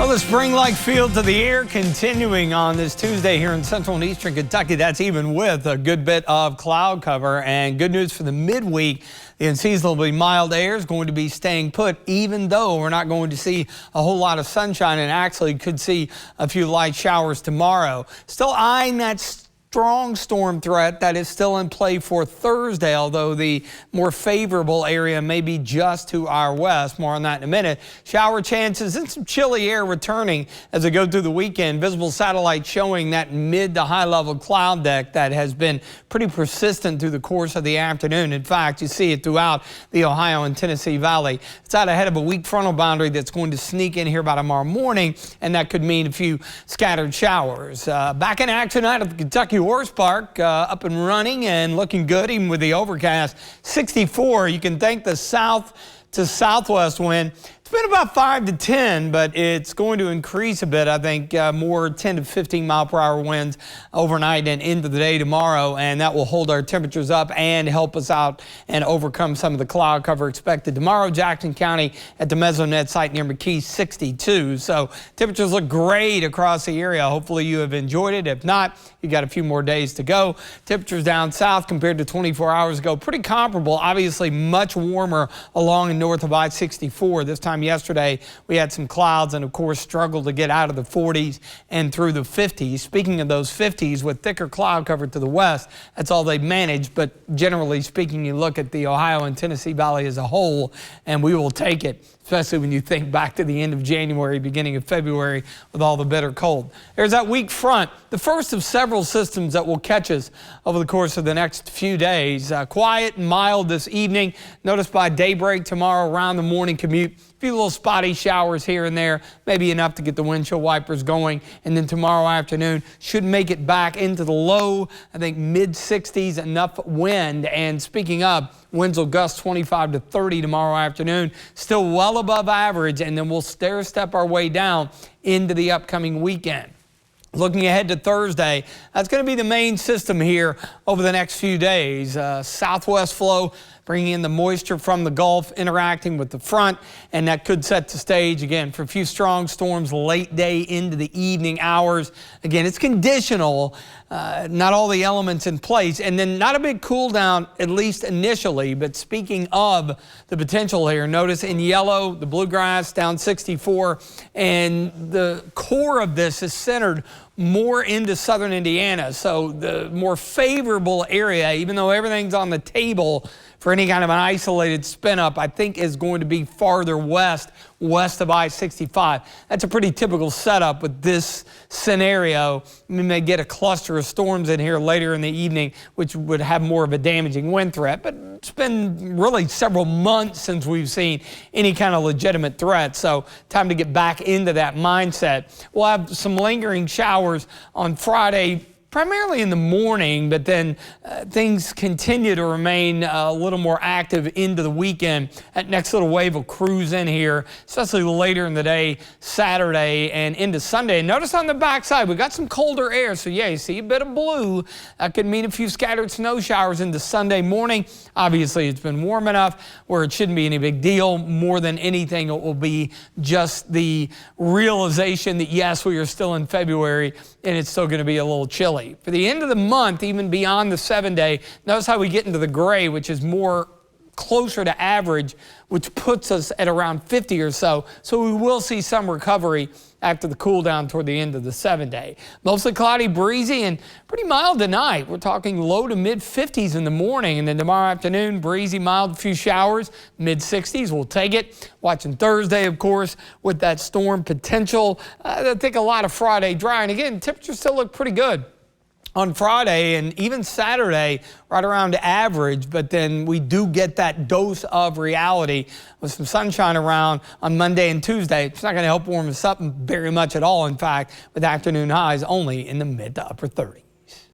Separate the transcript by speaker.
Speaker 1: Well, the spring-like feel to the air continuing on this Tuesday here in central and eastern Kentucky. That's even with a good bit of cloud cover. And good news for the midweek, the unseasonably mild air is going to be staying put, even though we're not going to see a whole lot of sunshine and actually could see a few light showers tomorrow. Still eyeing that strong storm threat that is still in play for Thursday, although the more favorable area may be just to our west. More on that in a minute. Shower chances and some chilly air returning as we go through the weekend. Visible satellite showing that mid to high level cloud deck that has been pretty persistent through the course of the afternoon. In fact, you see it throughout the Ohio and Tennessee Valley. It's out ahead of a weak frontal boundary that's going to sneak in here by tomorrow morning, and that could mean a few scattered showers. Back in action tonight at the Kentucky Horse Park, up and running and looking good even with the overcast. 64. You can thank the south to southwest wind. It's been about 5 to 10, but it's going to increase a bit. I think more 10 to 15 mile per hour winds overnight and into the day tomorrow, and that will hold our temperatures up and help us out and overcome some of the cloud cover expected tomorrow. Jackson County at the Mesonet site near McKee, 62. So temperatures look great across the area. Hopefully you have enjoyed it. If not, you got a few more days to go. Temperatures down south compared to 24 hours ago, pretty comparable. Obviously much warmer along and north of I-64. This time yesterday we had some clouds and of course struggled to get out of the 40s and through the 50s. Speaking of those 50s, with thicker cloud cover to the west, that's all they've managed. But generally speaking, you look at the Ohio and Tennessee Valley as a whole, and we will take it, especially when you think back to the end of January, beginning of February with all the bitter cold. There's that weak front, the first of several systems that will catch us over the course of the next few days. Quiet and mild this evening. Notice by daybreak tomorrow around the morning commute, a few little spotty showers here and there, maybe enough to get the windshield wipers going. And then tomorrow afternoon should make it back into the low, I think mid 60s, enough wind. And speaking of, winds will gust 25 to 30 tomorrow afternoon, still well above average, and then we'll stair step our way down into the upcoming weekend. Looking ahead to Thursday, that's going to be the main system here over the next few days. Southwest flow bringing in the moisture from the Gulf, interacting with the front, and that could set the stage again for a few strong storms late day into the evening hours. Again, it's conditional, not all the elements in place, and then not a big cool down, at least initially. But speaking of the potential here, notice in yellow, the bluegrass down 64, and the core of this is centered more into southern Indiana. So the more favorable area, even though everything's on the table for any kind of an isolated spin up, I think is going to be farther west of I-65. That's a pretty typical setup with this scenario. We may get a cluster of storms in here later in the evening, which would have more of a damaging wind threat. But it's been really several months since we've seen any kind of legitimate threat. So time to get back into that mindset. We'll have some lingering showers on Friday, primarily in the morning, but then things continue to remain a little more active into the weekend. That next little wave will cruise in here, especially later in the day, Saturday and into Sunday. Notice on the backside, we got some colder air, so yeah, you see a bit of blue. That could mean a few scattered snow showers into Sunday morning. Obviously, it's been warm enough where it shouldn't be any big deal. More than anything, it will be just the realization that yes, we are still in February and it's still going to be a little chilly. For the end of the month, even beyond the 7-day, notice how we get into the gray, which is more closer to average, which puts us at around 50 or so. So we will see some recovery after the cool down toward the end of the 7-day. Mostly cloudy, breezy, and pretty mild tonight. We're talking low to mid 50s in the morning, and then tomorrow afternoon, breezy, mild, a few showers, mid 60s. We'll take it. Watching Thursday, of course, with that storm potential. I think a lot of Friday dry, and again, temperatures still look pretty good on Friday and even Saturday, right around average, but then we do get that dose of reality with some sunshine around on Monday and Tuesday. It's not going to help warm us up very much at all, in fact, with afternoon highs only in the mid to upper 30s.